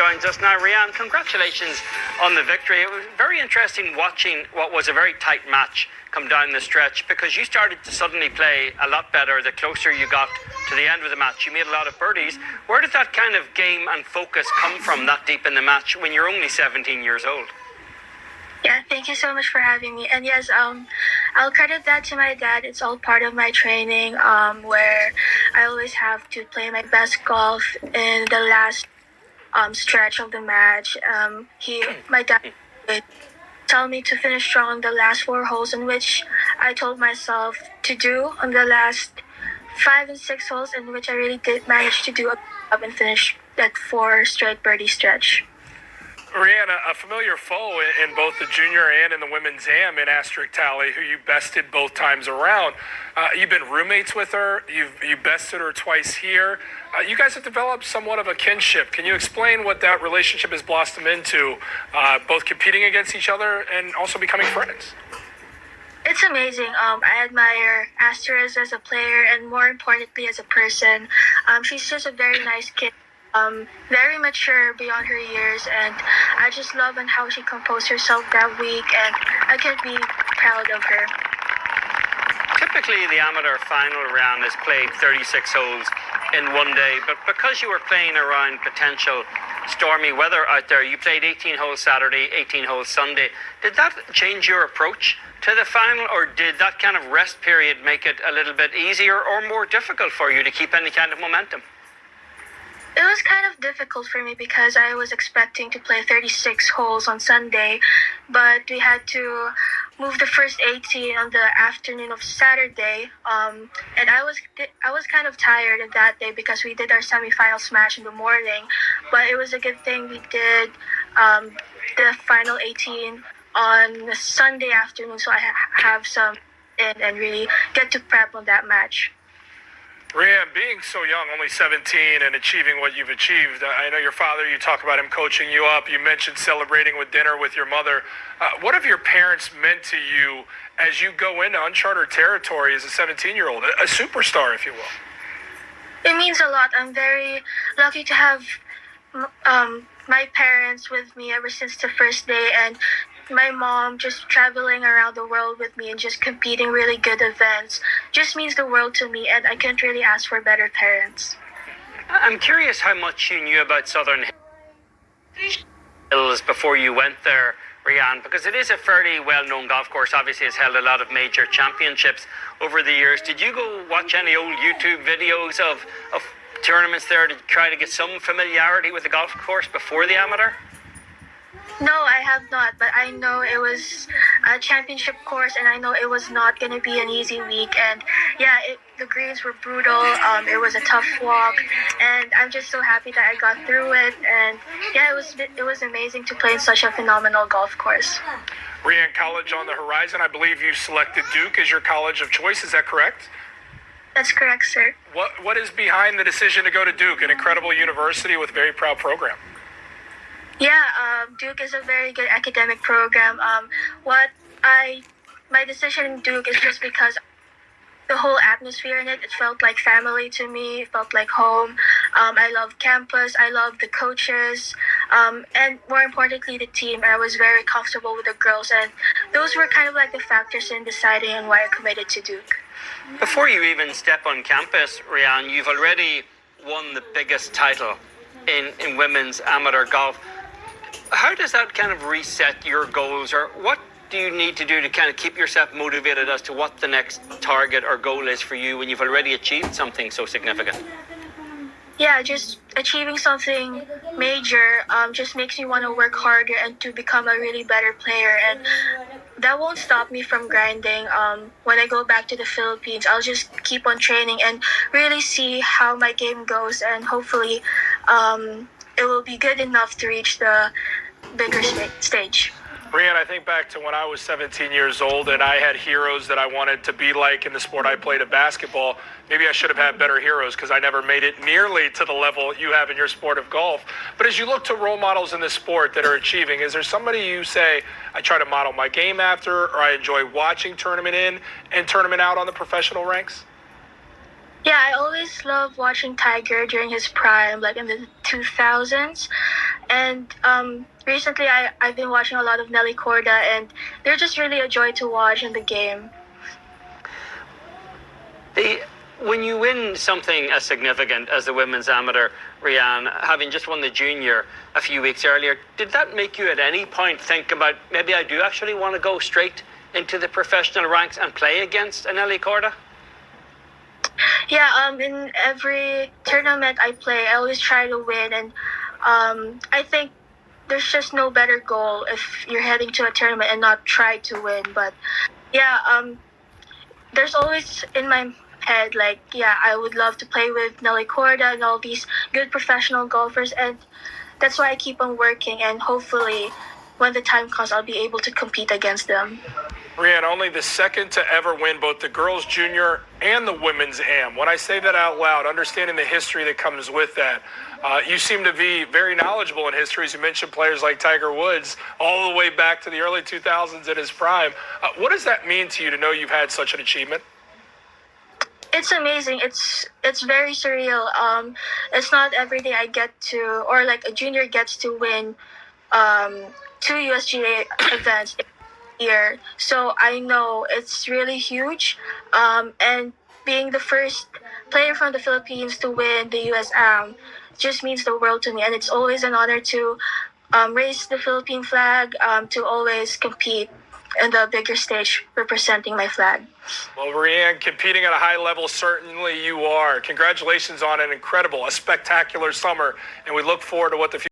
joins us now. Rianne, congratulations on the victory. It was very interesting watching what was a very tight match come down the stretch, because you started to suddenly play a lot better the closer you got to the end of the match. You made a lot of birdies. Where did that kind of game and focus come from that deep in the match when you're only 17 years old? Yeah, thank you so much for having me. And yes, I'll credit that to my dad. It's all part of my training, where I always have to play my best golf in the last stretch of the match. My dad would tell me to finish strong on the last 4 holes, in which I told myself to do on the last 5 and 6 holes, in which I really did manage to do a job and finish that 4 straight birdie stretch. Rianne, a familiar foe in both the junior and in the women's AM in Asterisk Talley, who you bested both times around. You've been roommates with her. You bested her twice here. You guys have developed somewhat of a kinship. Can you explain what that relationship has blossomed into, both competing against each other and also becoming friends? It's amazing. I admire Asterisk as a player and, more importantly, as a person. She's just a very nice kid. Very mature beyond her years, and I just love and how she composed herself that week, and I can't be proud of her. Typically, the amateur final round is played 36 holes in one day, but because you were playing around potential stormy weather out there, you played 18 holes Saturday, 18 holes Sunday. Did that change your approach to the final, or did that kind of rest period make it a little bit easier or more difficult for you to keep any kind of momentum? It was kind of difficult for me because I was expecting to play 36 holes on Sunday, but we had to move the first 18 on the afternoon of Saturday. And I was kind of tired of that day because we did our semifinal smash in the morning, but it was a good thing we did the final 18 on the Sunday afternoon, so I have some in and really get to prep on that match. Rianne, being so young, only 17, and achieving what you've achieved, I know your father, you talk about him coaching you up. You mentioned celebrating with dinner with your mother. What have your parents meant to you as you go into uncharted territory as a 17-year-old, a superstar, if you will? It means a lot. I'm very lucky to have my parents with me ever since the first day, and my mom just traveling around the world with me and just competing really good events just means the world to me, and I can't really ask for better parents. I'm curious how much you knew about Southern Hills before you went there, Rianne, because it is a fairly well-known golf course. Obviously, it's held a lot of major championships over the years. Did you go watch any old YouTube videos of tournaments there to try to get some familiarity with the golf course before the amateur? No, I have not, but I know it was a championship course, and I know it was not going to be an easy week. And yeah, the greens were brutal. It was a tough walk, and I'm just so happy that I got through it. And yeah, it was amazing to play in such a phenomenal golf course. Rianne, college on the horizon. I believe you selected Duke as your college of choice. Is that correct? That's correct, sir. What is behind the decision to go to Duke, an incredible university with a very proud program? Yeah, Duke is a very good academic program. My decision in Duke is just because the whole atmosphere in it felt like family to me. It felt like home. I love campus. I love the coaches. And more importantly, the team. I was very comfortable with the girls. And those were kind of like the factors in deciding on why I committed to Duke. Before you even step on campus, Rianne, you've already won the biggest title in women's amateur golf. How does that kind of reset your goals, or what do you need to do to kind of keep yourself motivated as to what the next target or goal is for you when you've already achieved something so significant? Yeah, just achieving something major just makes me want to work harder and to become a really better player. And that won't stop me from grinding. When I go back to the Philippines, I'll just keep on training and really see how my game goes, and hopefully it will be good enough to reach the bigger stage. Rianne, I think back to when I was 17 years old and I had heroes that I wanted to be like in the sport I played of basketball. Maybe I should have had better heroes because I never made it nearly to the level you have in your sport of golf. But as you look to role models in this sport that are achieving, is there somebody you say, I try to model my game after, or I enjoy watching tournament in and tournament out on the professional ranks? Yeah, I always love watching Tiger during his prime, like in the 2000s. And recently, I've been watching a lot of Nelly Corda, and they're just really a joy to watch in the game. When you win something as significant as the women's amateur, Rianne, having just won the junior a few weeks earlier, did that make you at any point think about maybe I do actually want to go straight into the professional ranks and play against an Nelly Corda? Yeah, in every tournament I play, I always try to win, and I think there's just no better goal if you're heading to a tournament and not try to win. But yeah, there's always in my head like, yeah, I would love to play with Nelly Corda and all these good professional golfers, and that's why I keep on working, and hopefully when the time comes, I'll be able to compete against them. Rianne, only the second to ever win both the girls' junior and the women's AM. When I say that out loud, understanding the history that comes with that, you seem to be very knowledgeable in history. As you mentioned, players like Tiger Woods, all the way back to the early 2000s in his prime. What does that mean to you to know you've had such an achievement? It's amazing. It's very surreal. It's not every day I get to, or like a junior gets to win 2 USGA events a year. So I know it's really huge. And being the first player from the Philippines to win the USAM just means the world to me. And it's always an honor to raise the Philippine flag, to always compete in the bigger stage representing my flag. Well, Rianne, competing at a high level, certainly you are. Congratulations on an incredible, a spectacular summer, and we look forward to what the future